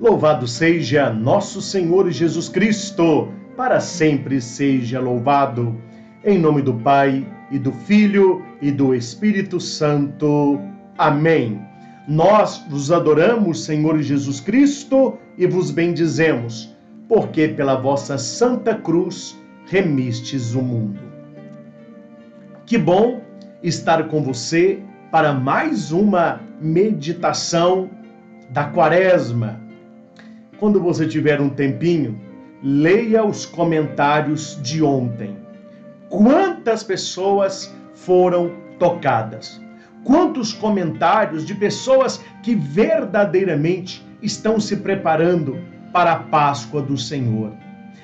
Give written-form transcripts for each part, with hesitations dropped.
Louvado seja nosso Senhor Jesus Cristo, para sempre seja louvado. Em nome do Pai, e do Filho, e do Espírito Santo. Amém. Nós vos adoramos, Senhor Jesus Cristo, e vos bendizemos, porque pela vossa Santa Cruz remistes o mundo. Que bom estar com você para mais uma meditação da Quaresma. Quando você tiver um tempinho, leia os comentários de ontem. Quantas pessoas foram tocadas? Quantos comentários de pessoas que verdadeiramente estão se preparando para a Páscoa do Senhor.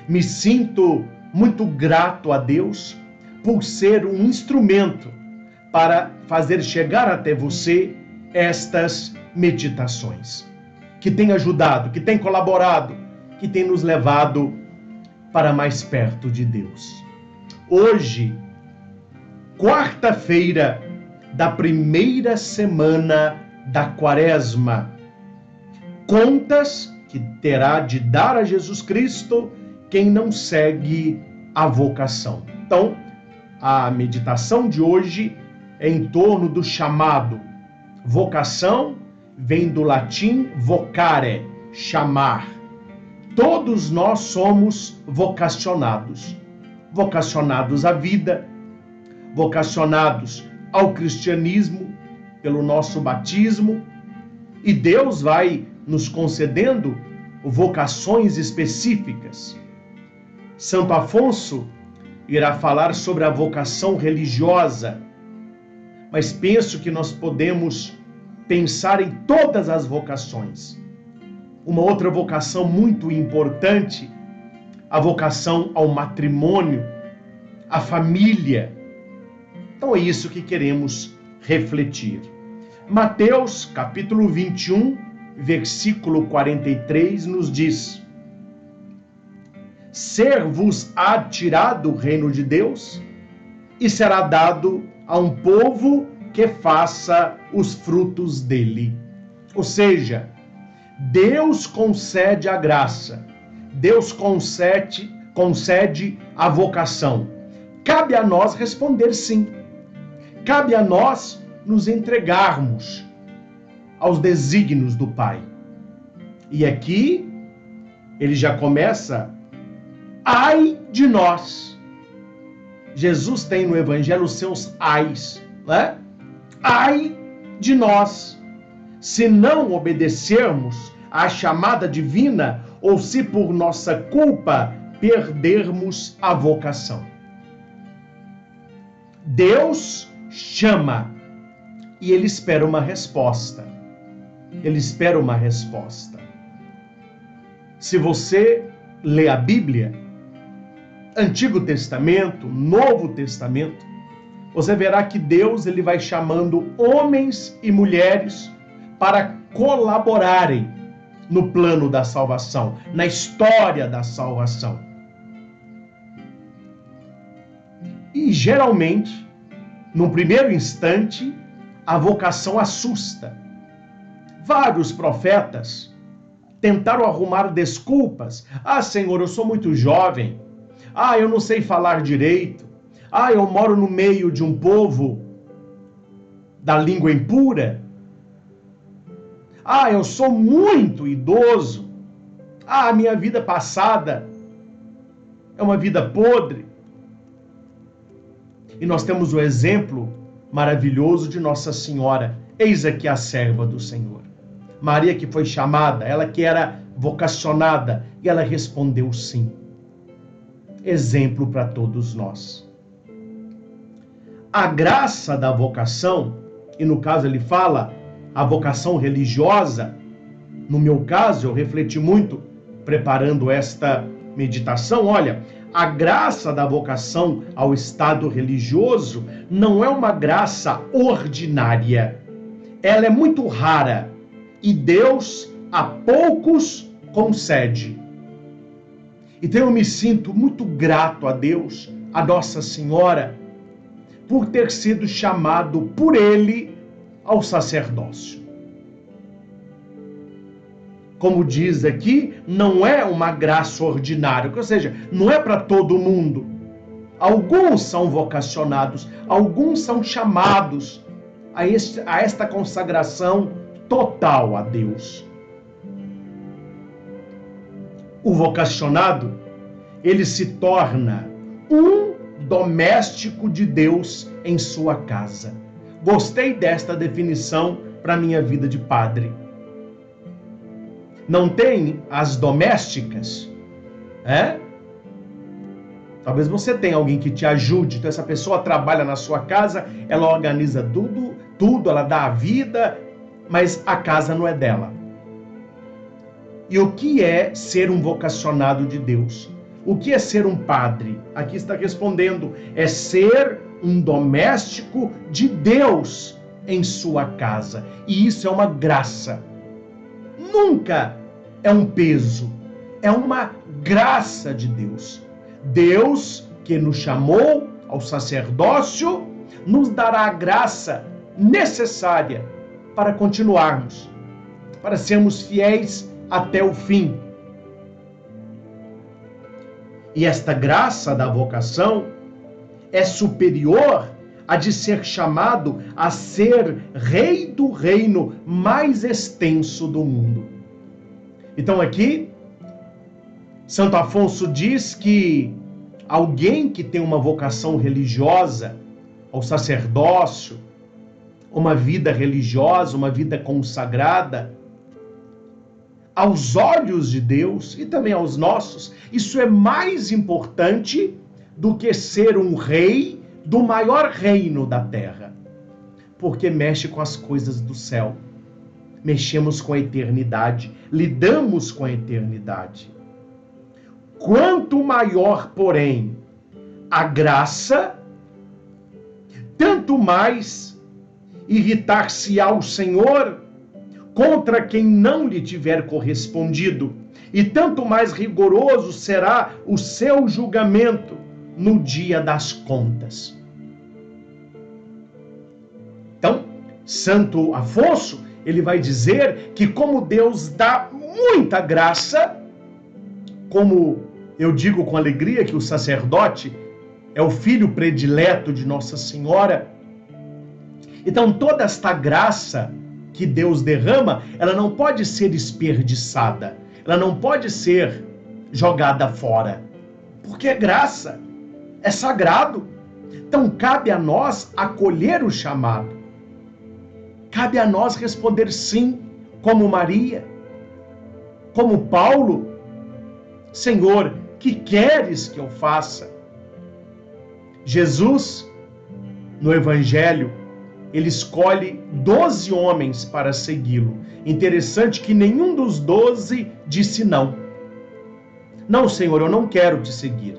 Me sinto muito grato a Deus por ser um instrumento para fazer chegar até você estas meditações, que tem ajudado, que tem colaborado, que tem nos levado para mais perto de Deus. Hoje, quarta-feira da primeira semana da Quaresma, contas que terá de dar a Jesus Cristo quem não segue a vocação. Então, a meditação de hoje é em torno do chamado. Vocação vem do latim vocare, chamar. Todos nós somos vocacionados. Vocacionados à vida, vocacionados ao cristianismo pelo nosso batismo, e Deus vai nos concedendo vocações específicas. Santo Afonso irá falar sobre a vocação religiosa, mas penso que nós podemos pensar em todas as vocações. Uma outra vocação muito importante, a vocação ao matrimônio, à família. Então é isso que queremos refletir. Mateus, capítulo 21, versículo 43, nos diz: Ser-vos-á tirado o reino de Deus, e será dado a um povo que faça os frutos dele. Ou seja, Deus concede a graça, Deus concede a vocação. Cabe a nós responder sim. Cabe a nós nos entregarmos aos desígnios do Pai. E aqui ele já começa: ai de nós. Jesus tem no Evangelho os seus ais, né? Ai de nós, se não obedecermos à chamada divina ou se por nossa culpa perdermos a vocação. Deus chama e ele espera uma resposta. Ele espera uma resposta. Se você lê a Bíblia, Antigo Testamento, Novo Testamento, você verá que Deus ele vai chamando homens e mulheres para colaborarem no plano da salvação, na história da salvação. E geralmente, no primeiro instante, a vocação assusta. Vários profetas tentaram arrumar desculpas. Ah, Senhor, eu sou muito jovem. Ah, eu não sei falar direito. Ah, eu moro no meio de um povo da língua impura. Ah, eu sou muito idoso. Ah, a minha vida passada é uma vida podre. E nós temos o exemplo maravilhoso de Nossa Senhora. Eis aqui a serva do Senhor. Maria, que foi chamada, ela que era vocacionada, e ela respondeu sim. Exemplo para todos nós. A graça da vocação, e no caso ele fala a vocação religiosa, no meu caso eu refleti muito preparando esta meditação. Olha, a graça da vocação ao estado religioso não é uma graça ordinária. Ela é muito rara e Deus a poucos concede. Então eu me sinto muito grato a Deus, a Nossa Senhora, por ter sido chamado por Ele ao sacerdócio. como diz aqui, não é uma graça ordinária, ou seja, não é para todo mundo. Alguns são vocacionados, alguns são chamados a esta consagração total a Deus. O vocacionado, ele se torna um doméstico de Deus em sua casa. Gostei desta definição para minha vida de padre. Não tem as domésticas, Talvez você tenha alguém que te ajude, então essa pessoa trabalha na sua casa, ela organiza tudo, ela dá a vida, mas a casa não é dela. E o que é ser um vocacionado de Deus? O que é ser um padre? Aqui está respondendo, é ser um doméstico de Deus em sua casa. E isso é uma graça. Nunca é um peso, é uma graça de Deus. Deus, que nos chamou ao sacerdócio, nos dará a graça necessária para continuarmos, para sermos fiéis até o fim. E esta graça da vocação é superior a de ser chamado a ser rei do reino mais extenso do mundo. Então aqui, Santo Afonso diz que alguém que tem uma vocação religiosa, ao sacerdócio, uma vida religiosa, uma vida consagrada, aos olhos de Deus e também aos nossos, isso é mais importante do que ser um rei do maior reino da terra, porque mexe com as coisas do céu. Mexemos com a eternidade, lidamos com a eternidade. Quanto maior, porém, a graça, tanto mais irritar-se-á o Senhor contra quem não lhe tiver correspondido, e tanto mais rigoroso será o seu julgamento no dia das contas. Então, Santo Afonso, ele vai dizer que como Deus dá muita graça, como eu digo com alegria que o sacerdote é o filho predileto de Nossa Senhora, então toda esta graça que Deus derrama, ela não pode ser desperdiçada, ela não pode ser jogada fora, porque é graça, é sagrado. Então cabe a nós acolher o chamado, cabe a nós responder sim, como Maria, como Paulo. Senhor, que queres que eu faça? Jesus, no Evangelho, ele escolhe 12 homens para segui-lo. Interessante que nenhum dos 12 disse não. Não, Senhor, eu não quero te seguir.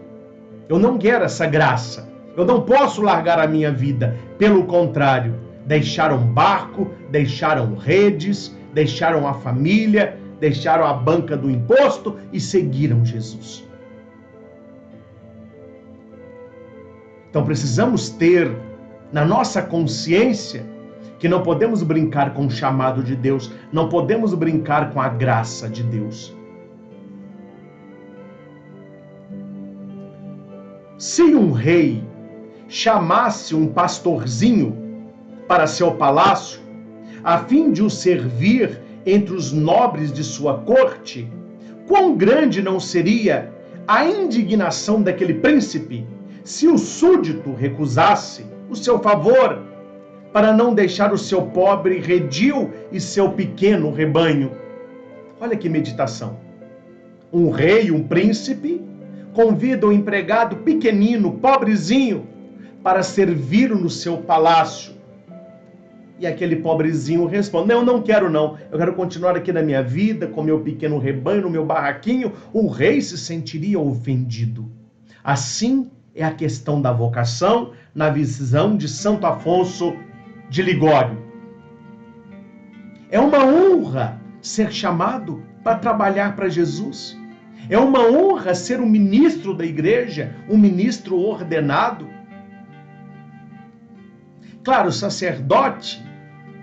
Eu não quero essa graça. Eu não posso largar a minha vida. Pelo contrário, deixaram barco, deixaram redes, deixaram a família, deixaram a banca do imposto e seguiram Jesus. Então precisamos ter na nossa consciência que não podemos brincar com o chamado de Deus, não podemos brincar com a graça de Deus. Se um rei chamasse um pastorzinho para seu palácio, a fim de o servir entre os nobres de sua corte, quão grande não seria a indignação daquele príncipe se o súdito recusasse o seu favor para não deixar o seu pobre redil e seu pequeno rebanho. Olha que meditação. Um rei, um príncipe, convida um empregado pequenino, pobrezinho, para servir no seu palácio. E aquele pobrezinho responde, não, não quero não, eu quero continuar aqui na minha vida, com meu pequeno rebanho, no meu barraquinho. O rei se sentiria ofendido. Assim é a questão da vocação na visão de Santo Afonso de Ligório. É uma honra ser chamado para trabalhar para Jesus. É uma honra ser um ministro da igreja, um ministro ordenado. Claro, sacerdote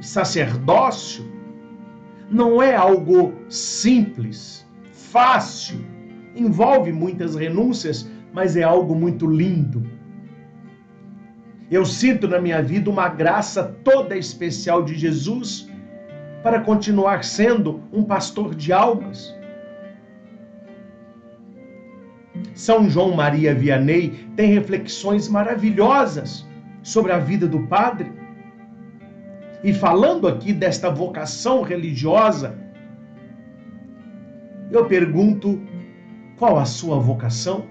e sacerdócio não é algo simples, fácil, envolve muitas renúncias, mas é algo muito lindo. Eu sinto na minha vida uma graça toda especial de Jesus para continuar sendo um pastor de almas. São João Maria Vianney tem reflexões maravilhosas sobre a vida do padre. E falando aqui desta vocação religiosa, eu pergunto, qual a sua vocação?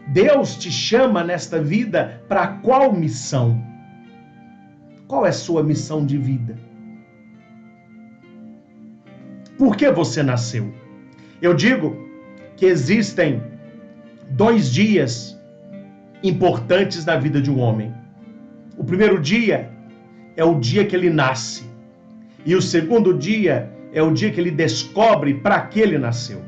Deus te chama nesta vida para qual missão? Qual é a sua missão de vida? Por que você nasceu? Eu digo que existem 2 dias importantes na vida de um homem. O primeiro dia é o dia que ele nasce. E o segundo dia é o dia que ele descobre para que ele nasceu.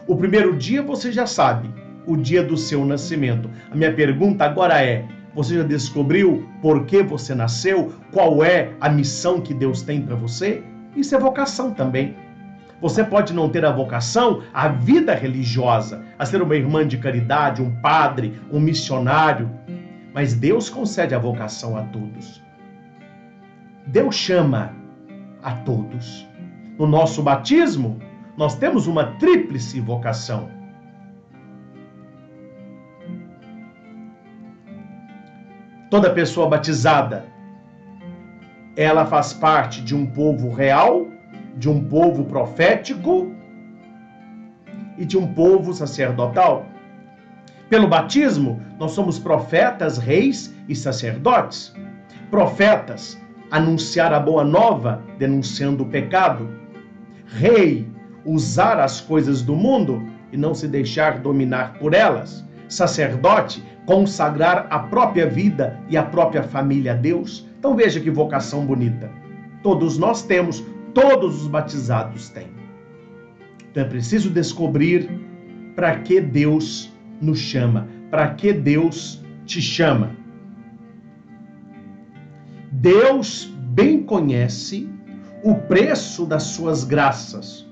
O primeiro dia você já sabe, o dia do seu nascimento. A minha pergunta agora é, você já descobriu por que você nasceu? Qual é a missão que Deus tem para você? Isso é vocação também. Você pode não ter a vocação, a vida religiosa, a ser uma irmã de caridade, um padre, um missionário, mas Deus concede a vocação a todos. Deus chama a todos. No nosso batismo, nós temos uma tríplice vocação. Toda pessoa batizada, ela faz parte de um povo real, de um povo profético e de um povo sacerdotal. Pelo batismo, nós somos profetas, reis e sacerdotes. Profetas, anunciar a boa nova, denunciando o pecado. Rei, usar as coisas do mundo e não se deixar dominar por elas. Sacerdote, consagrar a própria vida e a própria família a Deus. Então veja que vocação bonita. Todos nós temos, todos os batizados têm. Então é preciso descobrir para que Deus nos chama, para que Deus te chama. Deus bem conhece o preço das suas graças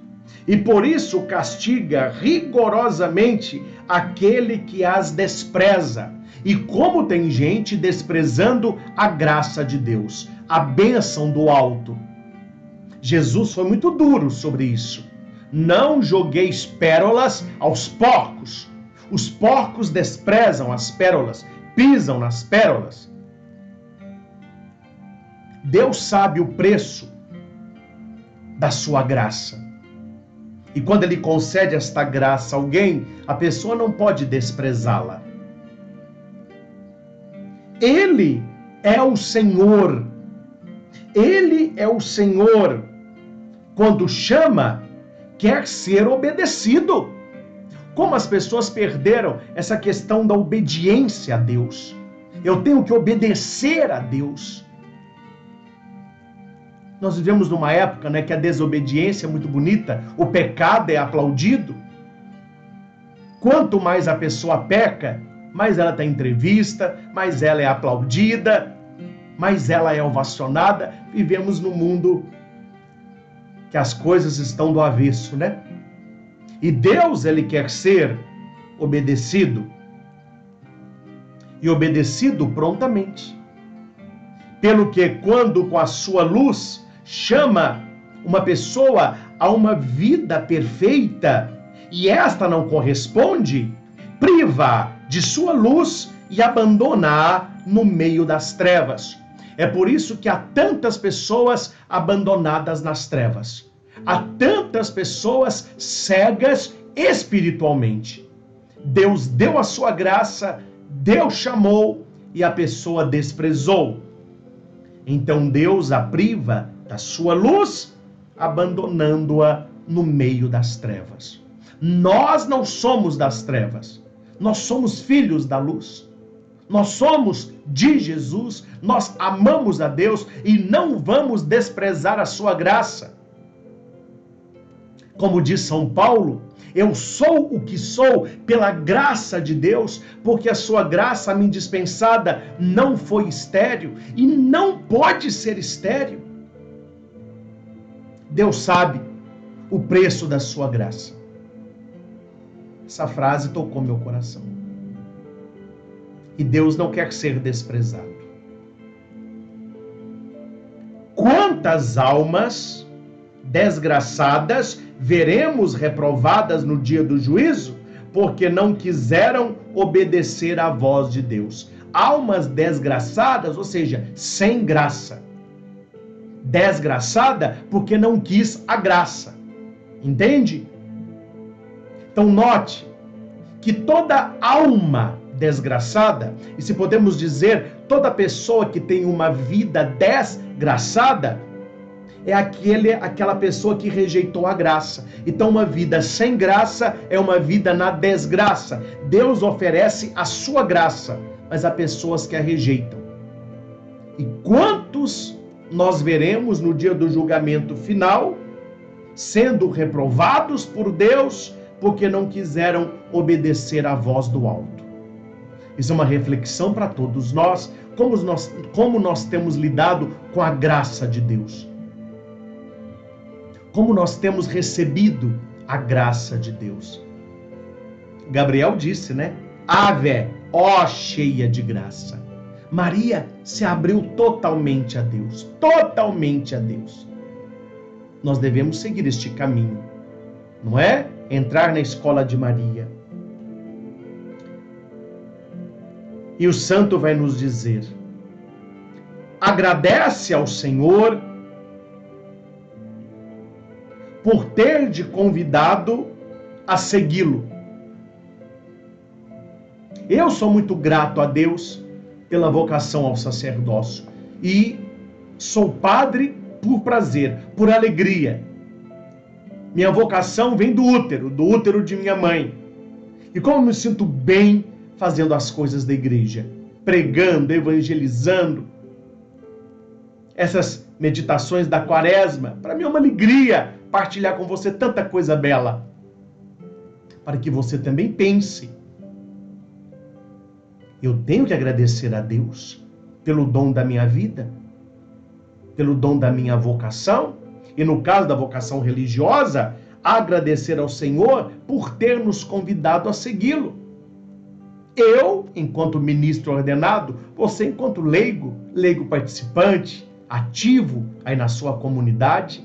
e por isso castiga rigorosamente aquele que as despreza. E como tem gente desprezando a graça de Deus, a bênção do alto. Jesus foi muito duro sobre isso. Não jogueis pérolas aos porcos. Os porcos desprezam as pérolas, pisam nas pérolas. Deus sabe o preço da sua graça. E quando Ele concede esta graça a alguém, a pessoa não pode desprezá-la. Ele é o Senhor. Ele é o Senhor. Quando chama, quer ser obedecido. Como as pessoas perderam essa questão da obediência a Deus. Eu tenho que obedecer a Deus. Nós vivemos numa época, que a desobediência é muito bonita, o pecado é aplaudido. Quanto mais a pessoa peca, mais ela tem entrevista, mais ela é aplaudida, mais ela é ovacionada. Vivemos num mundo que as coisas estão do avesso, E Deus, Ele quer ser obedecido. E obedecido prontamente. Pelo que quando com a sua luz chama uma pessoa a uma vida perfeita e esta não corresponde, priva de sua luz e abandona-a no meio das trevas. É por isso que há tantas pessoas abandonadas nas trevas. Há tantas pessoas cegas espiritualmente. Deus deu a sua graça, Deus chamou e a pessoa desprezou. Então Deus a priva da sua luz, abandonando-a no meio das trevas. Nós não somos das trevas. Nós somos filhos da luz. Nós somos de Jesus. Nós amamos a Deus e não vamos desprezar a sua graça. Como diz São Paulo, eu sou o que sou pela graça de Deus, porque a sua graça a mim dispensada não foi estéril e não pode ser estéril. Deus sabe o preço da sua graça. Essa frase tocou meu coração. E Deus não quer ser desprezado. Quantas almas desgraçadas veremos reprovadas no dia do juízo, porque não quiseram obedecer à voz de Deus. Almas desgraçadas, ou seja, sem graça. Desgraçada porque não quis a graça. Entende? Então note que toda alma desgraçada, e se podemos dizer, toda pessoa que tem uma vida desgraçada, é aquela pessoa que rejeitou a graça. Então uma vida sem graça é uma vida na desgraça. Deus oferece a sua graça, mas há pessoas que a rejeitam. E quantos nós veremos no dia do julgamento final sendo reprovados por Deus porque não quiseram obedecer à voz do alto? Isso é uma reflexão para todos nós, como nós temos lidado com a graça de Deus. Como nós temos recebido a graça de Deus. Gabriel disse, né? Ave, ó cheia de graça. Maria se abriu totalmente a Deus. Totalmente a Deus. Nós devemos seguir este caminho. Não é? Entrar na escola de Maria. E o santo vai nos dizer: agradece ao Senhor por ter te convidado a segui-lo. Eu sou muito grato a Deus pela vocação ao sacerdócio e sou padre por prazer, por alegria. Minha vocação vem do útero de minha mãe. E como eu me sinto bem fazendo as coisas da igreja, pregando, evangelizando. Essas meditações da quaresma, para mim é uma alegria partilhar com você tanta coisa bela, para que você também pense. Eu tenho que agradecer a Deus pelo dom da minha vida, pelo dom da minha vocação, e no caso da vocação religiosa, agradecer ao Senhor por ter nos convidado a segui-lo. Eu, enquanto ministro ordenado, você enquanto leigo participante, ativo aí na sua comunidade.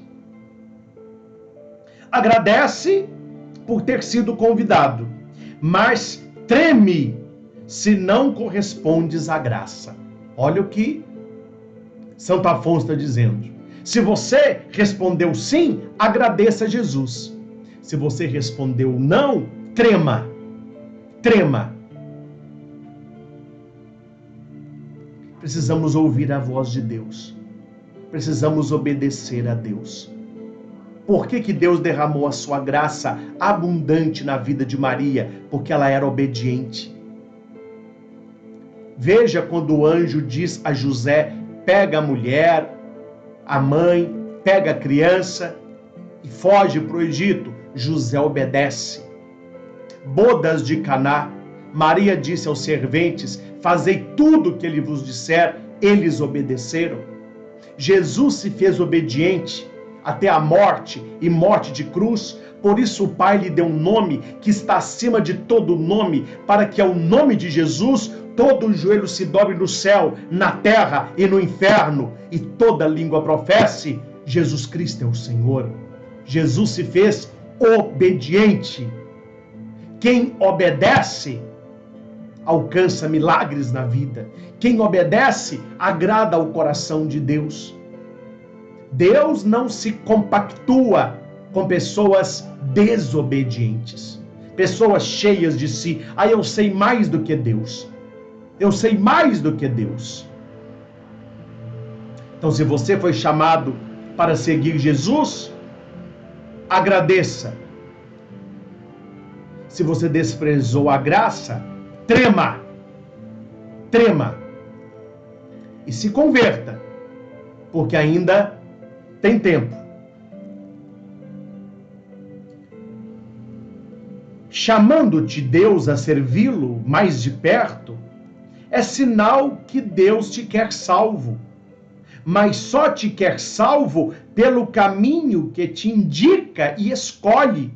Agradece por ter sido convidado, mas treme se não correspondes à graça. Olha o que Santo Afonso está dizendo. Se você respondeu sim, agradeça a Jesus. Se você respondeu não, trema. Trema. Precisamos ouvir a voz de Deus. Precisamos obedecer a Deus. Por que Deus derramou a sua graça abundante na vida de Maria? Porque ela era obediente. Veja quando o anjo diz a José: pega a mulher, a mãe, pega a criança e foge para o Egito. José obedece. Bodas de Caná, Maria disse aos serventes: fazei tudo o que ele vos disser. Eles obedeceram. Jesus se fez obediente até a morte e morte de cruz. Por isso o Pai lhe deu um nome que está acima de todo nome, para que ao nome de Jesus todo o joelho se dobre no céu, na terra e no inferno, e toda língua professe: Jesus Cristo é o Senhor. Jesus se fez obediente. Quem obedece alcança milagres na vida. Quem obedece agrada ao coração de Deus. Deus não se compactua com pessoas desobedientes, pessoas cheias de si. Eu sei mais do que Deus. Eu sei mais do que Deus. Então, se você foi chamado para seguir Jesus, agradeça. Se você desprezou a graça, trema. Trema. E se converta, porque ainda tem tempo. Chamando-te Deus a servi-lo mais de perto, é sinal que Deus te quer salvo. mas só te quer salvo pelo caminho que te indica e escolhe.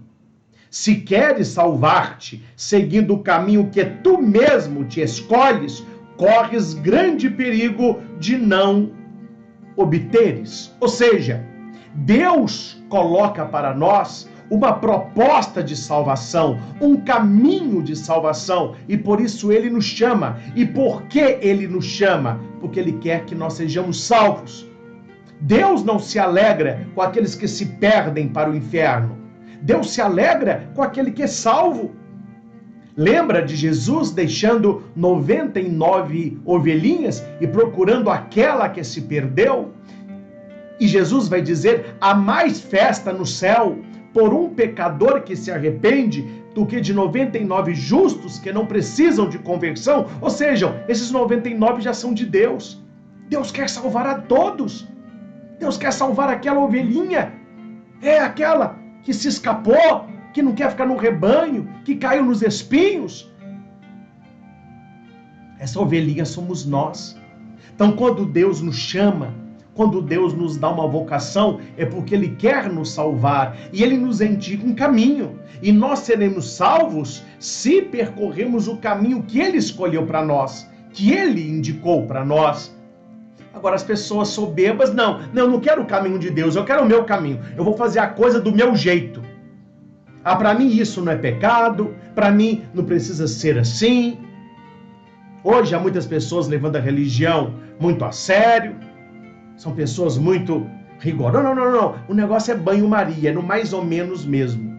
Se queres salvar-te seguindo o caminho que tu mesmo te escolhes, corres grande perigo de não obteres. Ou seja, Deus coloca para nós uma proposta de salvação, um caminho de salvação, e por isso ele nos chama. E por que ele nos chama? Porque ele quer que nós sejamos salvos. Deus não se alegra com aqueles que se perdem para o inferno. Deus se alegra com aquele que é salvo. Lembra de Jesus deixando 99 ovelhinhas e procurando aquela que se perdeu? E Jesus vai dizer: há mais festa no céu por um pecador que se arrepende do que de 99 justos que não precisam de conversão. Ou seja, esses 99 já são de Deus. Deus quer salvar a todos. Deus quer salvar aquela ovelhinha. É aquela que se escapou, que não quer ficar no rebanho, que caiu nos espinhos. Essa ovelhinha somos nós. Então, quando Deus nos chama, quando Deus nos dá uma vocação, é porque Ele quer nos salvar e Ele nos indica um caminho. E nós seremos salvos se percorrermos o caminho que Ele escolheu para nós, que Ele indicou para nós. Agora, as pessoas soberbas, eu não quero o caminho de Deus, eu quero o meu caminho. Eu vou fazer a coisa do meu jeito. Para mim isso não é pecado, para mim não precisa ser assim. Hoje há muitas pessoas levando a religião muito a sério. São pessoas muito rigorosas. Não. O negócio é banho-maria, é no mais ou menos mesmo.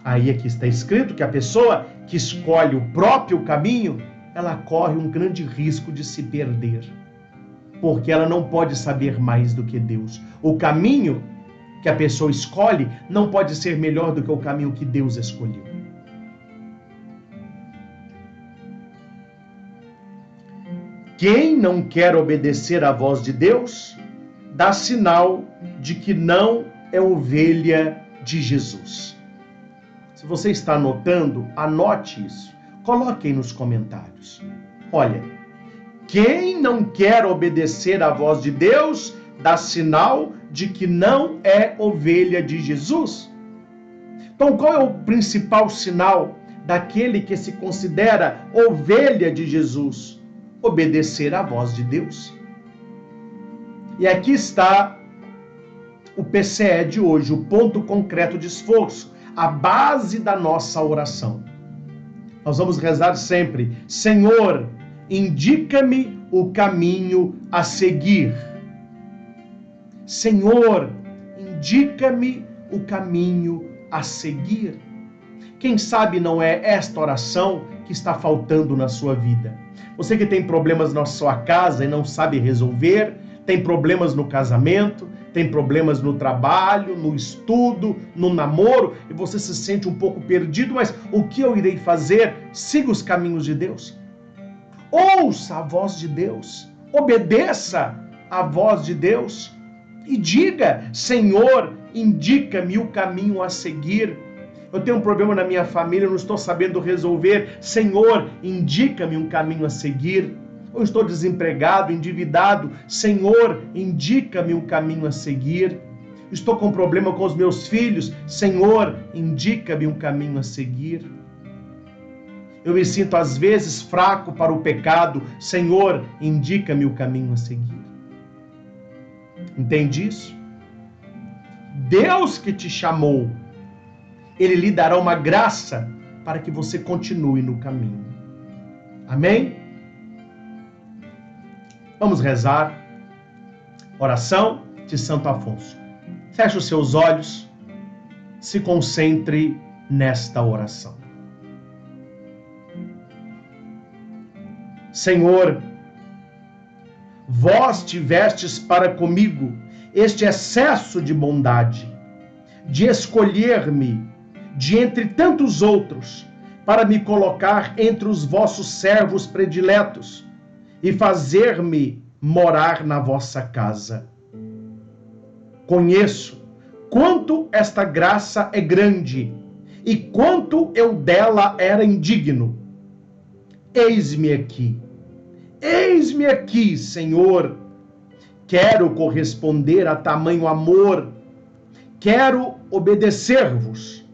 Aí aqui está escrito que a pessoa que escolhe o próprio caminho, ela corre um grande risco de se perder. Porque ela não pode saber mais do que Deus. O caminho que a pessoa escolhe não pode ser melhor do que o caminho que Deus escolheu. Quem não quer obedecer à voz de Deus, dá sinal de que não é ovelha de Jesus. Se você está anotando, anote isso. Coloque aí nos comentários. Olha, quem não quer obedecer à voz de Deus, dá sinal de que não é ovelha de Jesus. Então, qual é o principal sinal daquele que se considera ovelha de Jesus? Obedecer à voz de Deus. E aqui está o PCE de hoje, o ponto concreto de esforço, a base da nossa oração. Nós vamos rezar sempre: Senhor, indica-me o caminho a seguir. Senhor, indica-me o caminho a seguir. Quem sabe não é esta oração que está faltando na sua vida. Você que tem problemas na sua casa e não sabe resolver, tem problemas no casamento, tem problemas no trabalho, no estudo, no namoro, e você se sente um pouco perdido, mas o que eu irei fazer? Siga os caminhos de Deus. Ouça a voz de Deus. Obedeça a voz de Deus. E diga: Senhor, indica-me o caminho a seguir. Eu tenho um problema na minha família, eu não estou sabendo resolver. Senhor, indica-me um caminho a seguir. Eu estou desempregado, endividado. Senhor, indica-me um caminho a seguir. Estou com problema com os meus filhos. Senhor, indica-me um caminho a seguir. Eu me sinto às vezes fraco para o pecado. Senhor, indica-me o caminho a seguir. Entende isso? Deus que te chamou, Ele lhe dará uma graça para que você continue no caminho. Amém? Vamos rezar. Oração de Santo Afonso. Feche os seus olhos, se concentre nesta oração. Senhor, vós tivestes para comigo este excesso de bondade, de escolher-me de entre tantos outros, para me colocar entre os vossos servos prediletos e fazer-me morar na vossa casa. Conheço quanto esta graça é grande e quanto eu dela era indigno. Eis-me aqui, Senhor, quero corresponder a tamanho amor, quero obedecer-vos,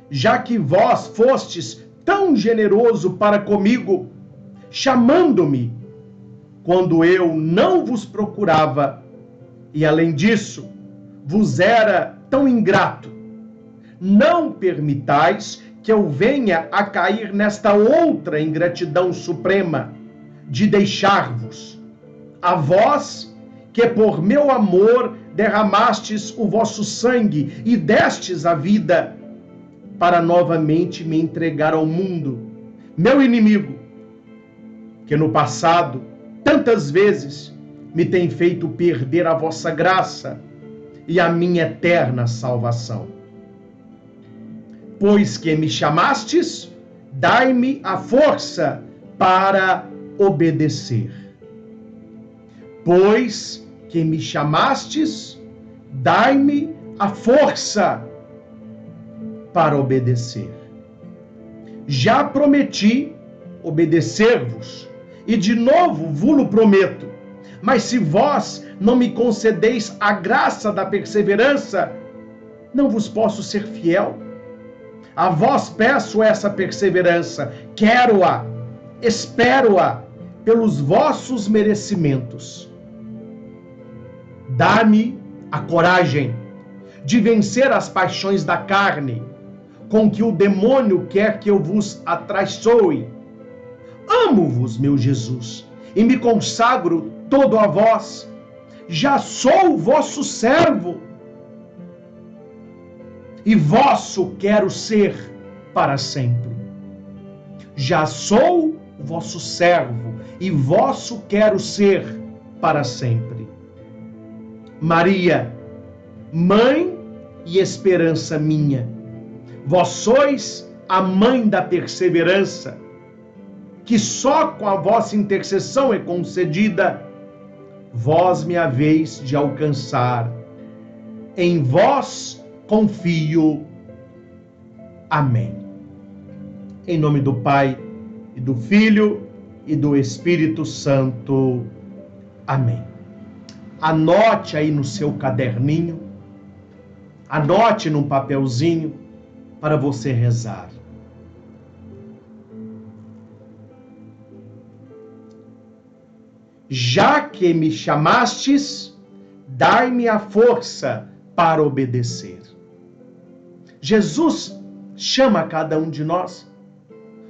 já que vós fostes tão generoso para comigo, chamando-me quando eu não vos procurava, e além disso, vos era tão ingrato. Não permitais que eu venha a cair nesta outra ingratidão suprema, de deixar-vos, a vós que por meu amor derramastes o vosso sangue e destes a vida, para novamente me entregar ao mundo, meu inimigo, que no passado tantas vezes me tem feito perder a vossa graça e a minha eterna salvação. Pois que me chamastes, dai-me a força para obedecer. Pois que me chamastes, dai-me a força para obedecer. Já prometi obedecer-vos, e de novo vos-lo prometo. Mas se vós não me concedeis a graça da perseverança, não vos posso ser fiel. A vós peço essa perseverança, quero-a, espero-a, pelos vossos merecimentos. Dá-me a coragem de vencer as paixões da carne, com que o demônio quer que eu vos atraiçoe. Amo-vos, meu Jesus, e me consagro todo a vós. Já sou vosso servo, e vosso quero ser para sempre. Já sou vosso servo, e vosso quero ser para sempre. Maria, mãe e esperança minha, vós sois a mãe da perseverança, que só com a vossa intercessão é concedida. Vós me haveis de alcançar. Em vós confio. Amém. Em nome do Pai, e do Filho, e do Espírito Santo. Amém. Anote aí no seu caderninho, anote num papelzinho para você rezar. Já que me chamastes, dai-me a força para obedecer. Jesus chama cada um de nós.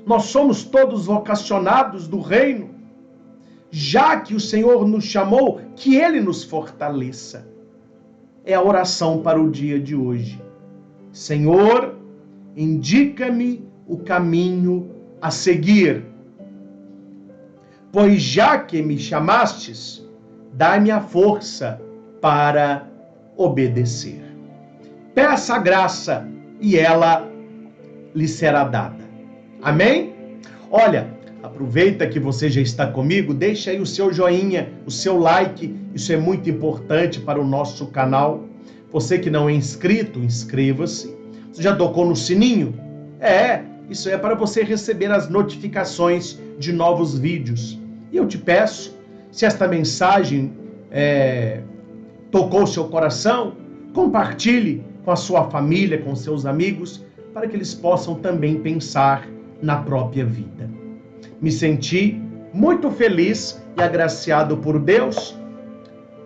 Nós somos todos vocacionados do reino. Já que o Senhor nos chamou, que Ele nos fortaleça. É a oração para o dia de hoje. Senhor, indica-me o caminho a seguir. Pois já que me chamastes, dai-me a força para obedecer. Peça a graça e ela lhe será dada. Amém? Olha, aproveita que você já está comigo, deixa aí o seu joinha, o seu like, isso é muito importante para o nosso canal. Você que não é inscrito, inscreva-se. Você já tocou no sininho? Isso é para você receber as notificações de novos vídeos. E eu te peço, se esta mensagem tocou o seu coração, compartilhe com a sua família, com seus amigos, para que eles possam também pensar na própria vida. Me senti muito feliz e agraciado por Deus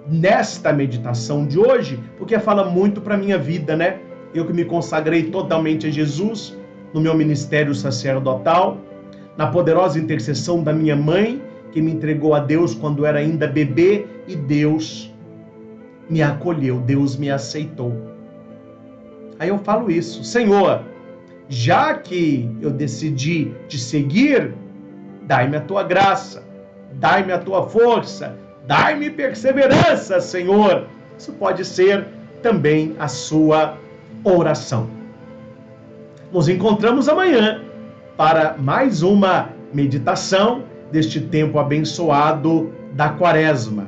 nesta meditação de hoje, porque fala muito para a minha vida, né? Eu que me consagrei totalmente a Jesus no meu ministério sacerdotal, na poderosa intercessão da minha mãe, que me entregou a Deus quando era ainda bebê, e Deus me acolheu, Deus me aceitou. Aí eu falo isso, Senhor, já que eu decidi te seguir, dai-me a tua graça, dai-me a tua força, dai-me perseverança, Senhor. Isso pode ser também a sua oração. Nos encontramos amanhã para mais uma meditação deste tempo abençoado da Quaresma.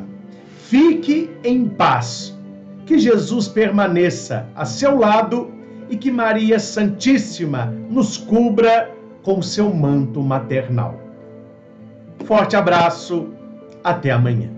Fique em paz, que Jesus permaneça a seu lado e que Maria Santíssima nos cubra com seu manto maternal. Forte abraço, até amanhã.